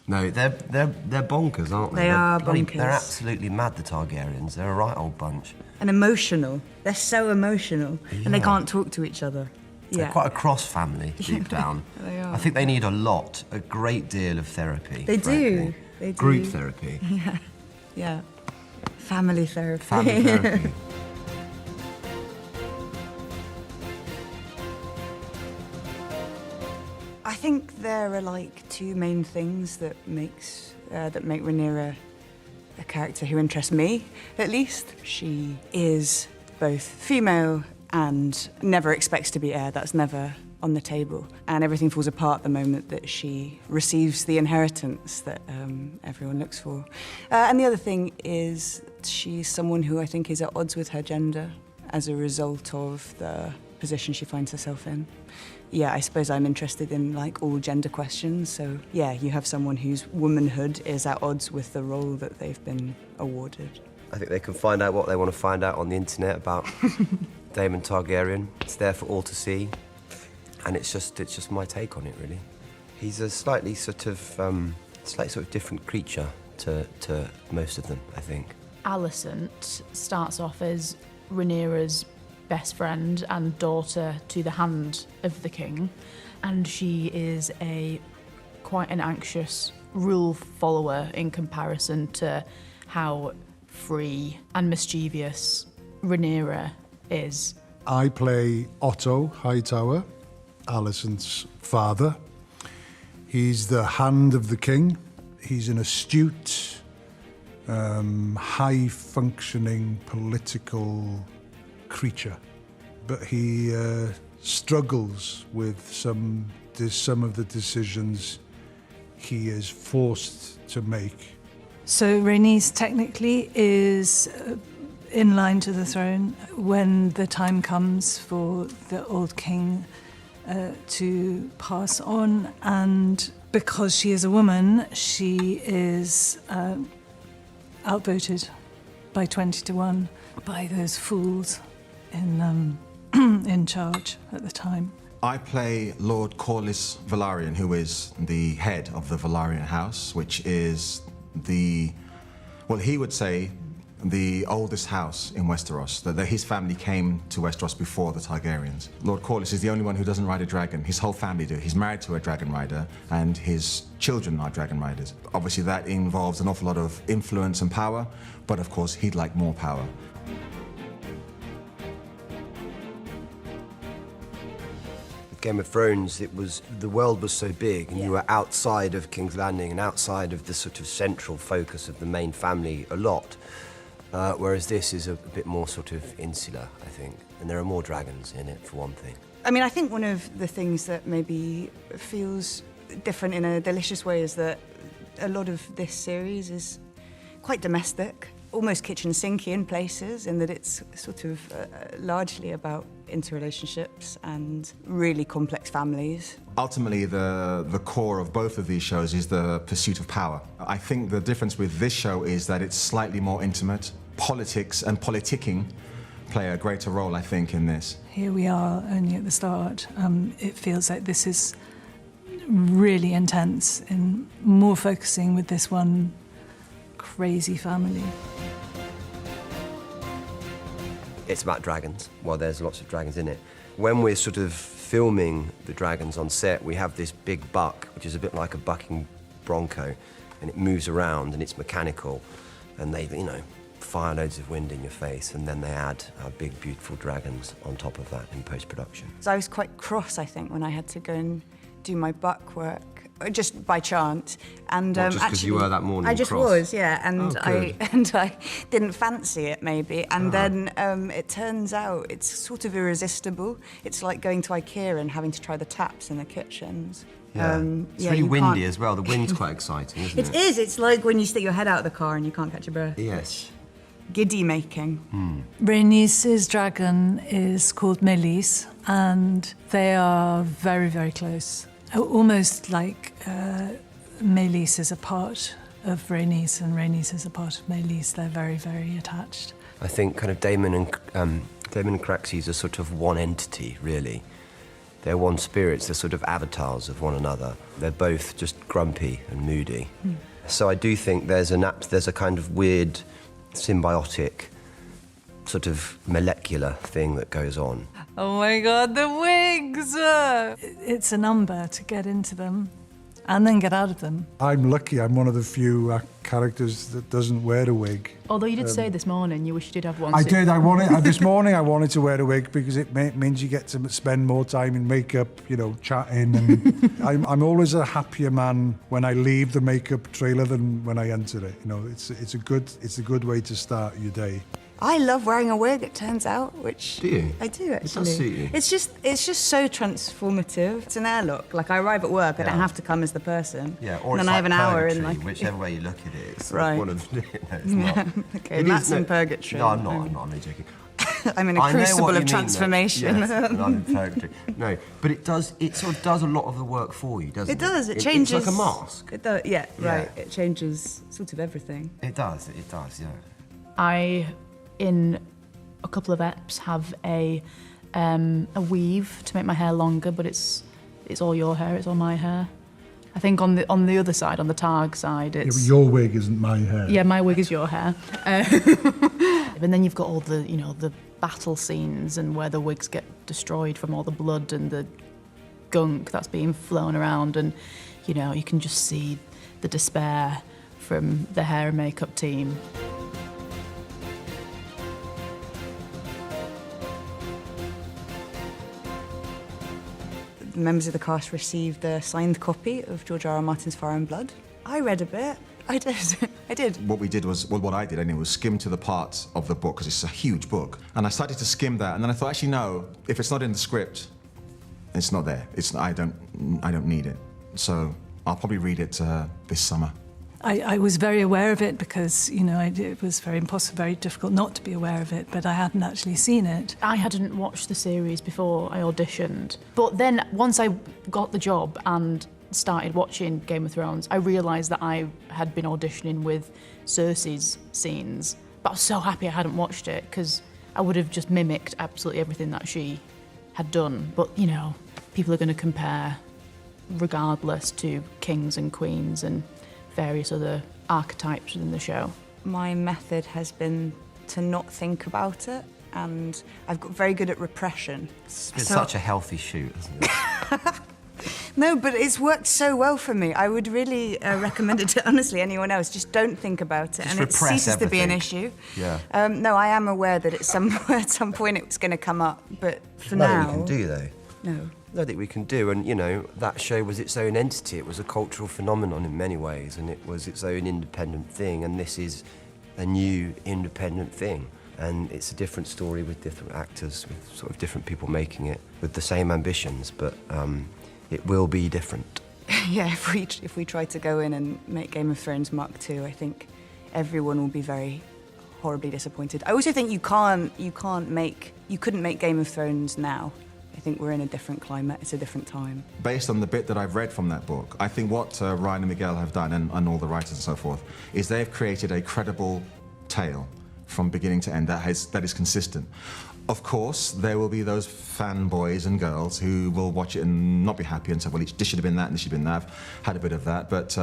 No, they're bonkers, aren't they? They are bonkers. They're absolutely mad, the Targaryens. They're a right old bunch. And emotional. They're so emotional. Yeah. And they can't talk to each other. They're quite a cross family, deep down. They are. I think they need a great deal of therapy. They do. frankly. They do. Group therapy. Yeah. Yeah. Family therapy. Family therapy. I think there are like two main things that make Rhaenyra a character who interests me, at least. She is both female and never expects to be heir. That's never on the table. And everything falls apart the moment that she receives the inheritance that everyone looks for. And the other thing is she's someone who I think is at odds with her gender as a result of the position she finds herself in. Yeah, I suppose I'm interested in like all gender questions. So yeah, you have someone whose womanhood is at odds with the role that they've been awarded. I think they can find out what they want to find out on the internet about Daemon Targaryen. It's there for all to see, and it's just my take on it, really. He's a slightly sort of different creature to most of them, I think. Alicent starts off as Rhaenyra's best friend and daughter to the hand of the king, and she is quite an anxious rule follower in comparison to how free and mischievous Rhaenyra is. I play Otto Hightower, Alicent's father. He's the hand of the king. He's an astute, high-functioning political creature, but he struggles with some of the decisions he is forced to make. So Rhaenys technically is in line to the throne when the time comes for the old king to pass on, and because she is a woman, she is outvoted by 20-1 by those fools in charge at the time. I play Lord Corlys Velaryon, who is the head of the Velaryon house, which is he would say, the oldest house in Westeros. That his family came to Westeros before the Targaryens. Lord Corlys is the only one who doesn't ride a dragon. His whole family do. He's married to a dragon rider, and his children are dragon riders. Obviously, that involves an awful lot of influence and power, but of course, he'd like more power. Game of Thrones, the world was so big, and Yeah. you were outside of King's Landing and outside of the sort of central focus of the main family a lot, whereas this is a bit more sort of insular, I think, and there are more dragons in it, for one thing. I mean, I think one of the things that maybe feels different in a delicious way is that a lot of this series is quite domestic, almost kitchen sinky in places, in that it's sort of largely about interrelationships and really complex families. Ultimately, the core of both of these shows is the pursuit of power. I think the difference with this show is that it's slightly more intimate. Politics and politicking play a greater role, I think, in this. Here we are only at the start. It feels like this is really intense and more focusing with this one crazy family. It's about dragons. Well, there's lots of dragons in it. When we're sort of filming the dragons on set, we have this big buck, which is a bit like a bucking bronco, and it moves around and it's mechanical, and they, fire loads of wind in your face, and then they add our big, beautiful dragons on top of that in post-production. So I was quite cross, I think, when I had to go and do my buck work, just by chance. And Not just because you were that morning I just cross? was, yeah, and Oh, I good. didn't fancy it maybe, and then it turns out it's sort of irresistible. It's like going to IKEA and having to try the taps in the kitchens. Yeah. It's really you windy can't- as well. The wind's quite exciting, isn't it? It is. It's like when you stick your head out of the car and you can't catch your breath. Yes. Giddy making. Rhaenys' dragon is called Meleys, and they are very, very close. Almost like Meleys is a part of Rhaenys and Rhaenys is a part of Meleys. They're very, very attached. I think kind of Daemon and Craxes are sort of one entity, really. They're one spirits, they're sort of avatars of one another. They're both just grumpy and moody. So I do think there's a kind of weird symbiotic sort of molecular thing that goes on. Oh my God, the wigs! It's a number to get into them and then get out of them. I'm lucky. I'm one of the few characters that doesn't wear a wig. Although you did say this morning you wish you did have one. I so- did. This morning I wanted to wear a wig because it means you get to spend more time in makeup, you know, chatting. And I'm always a happier man when I leave the makeup trailer than when I enter it. You know, it's a good way to start your day. I love wearing a wig, it turns out, which... Do you? I do, actually. It does suit you. It's just so transformative. It's an air look. Like, I arrive at work, I don't Yeah. have to come as the person. Yeah, or and it's then I have like an hour purgatory, in, like... whichever way you look at it. It's Right. one of the... No, it's not. Okay, It Matt's is- in purgatory. No, I'm not. I'm only joking. I'm in a I know what crucible you of mean, though. transformation. Yes, and I'm in purgatory. No, but it sort of does a lot of the work for you, doesn't it? It does, it changes... It's like a mask. It does, yeah, Yeah. right. It changes sort of everything. It does, yeah. I, in a couple of eps, have a weave to make my hair longer, but it's all your hair, it's all my hair. I think on the other side, on the Targ side, Yeah, it's... but your wig isn't my hair. Yeah, my wig is your hair. And then you've got all the, you know, the battle scenes and where the wigs get destroyed from all the blood and the gunk that's being flown around, and, you know, you can just see the despair from the hair and makeup team. Members of the cast received a signed copy of George R.R. Martin's Fire and Blood. I read a bit. I did. I did. What we did was, well, what I did anyway, was skim to the parts of the book, because it's a huge book. And I started to skim that, and then I thought, actually, no, if it's not in the script, it's not there. I don't need it. So I'll probably read it this summer. I was very aware of it because, you know, it was very difficult not to be aware of it, but I hadn't actually seen it. I hadn't watched the series before I auditioned. But then once I got the job and started watching Game of Thrones, I realised that I had been auditioning with Cersei's scenes. But I was so happy I hadn't watched it, because I would have just mimicked absolutely everything that she had done. But, you know, people are going to compare regardless to kings and queens and various other archetypes within the show. My method has been to not think about it, and I've got very good at repression. It's been such a healthy shoot, hasn't it? No, but it's worked so well for me. I would really recommend it to, honestly, anyone else. Just don't think about it, Just and it repress ceases to be an everything. issue. Yeah. No, I am aware that at some point it's going to come up, but for Nothing now... we can do, though. No. Nothing we can do, and, you know, that show was its own entity. It was a cultural phenomenon in many ways, and it was its own independent thing, and this is a new independent thing. And it's a different story with different actors, with sort of different people making it, with the same ambitions, but it will be different. Yeah, if we try to go in and make Game of Thrones Mark II, I think everyone will be very horribly disappointed. I also think you couldn't make Game of Thrones now. I think we're in a different climate, it's a different time. Based on the bit that I've read from that book, I think what Ryan and Miguel have done, and all the writers and so forth, is they've created a credible tale from beginning to end that is consistent. Of course, there will be those fanboys and girls who will watch it and not be happy and say, well, this should have been that and this should have been that. I've had a bit of that, but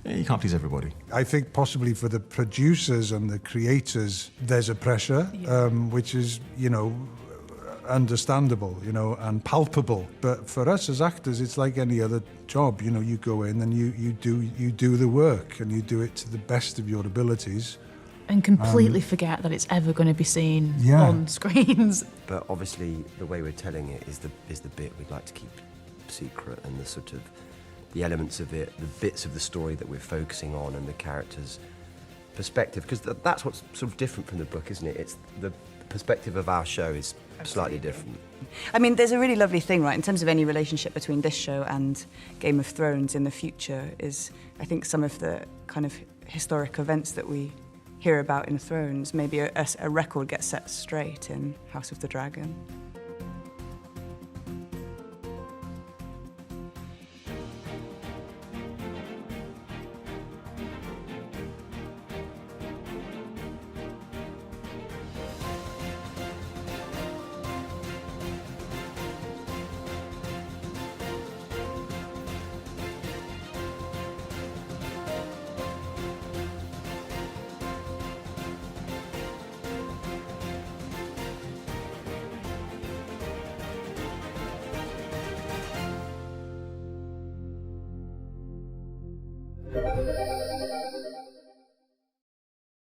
you can't please everybody. I think possibly for the producers and the creators, there's a pressure, which is, you know, understandable, you know, and palpable. But for us as actors, it's like any other job. You know, you go in and you do the work, and you do it to the best of your abilities. And completely forget that it's ever going to be seen Yeah. on screens. But obviously, the way we're telling it is the bit we'd like to keep secret, and the sort of the elements of it, the bits of the story that we're focusing on, and the characters' perspective, because that's what's sort of different from the book, isn't it? It's the perspective of our show is slightly different. I mean, there's a really lovely thing, right, in terms of any relationship between this show and Game of Thrones in the future is, I think, some of the kind of historic events that we hear about in Thrones, maybe a record gets set straight in House of the Dragon. you.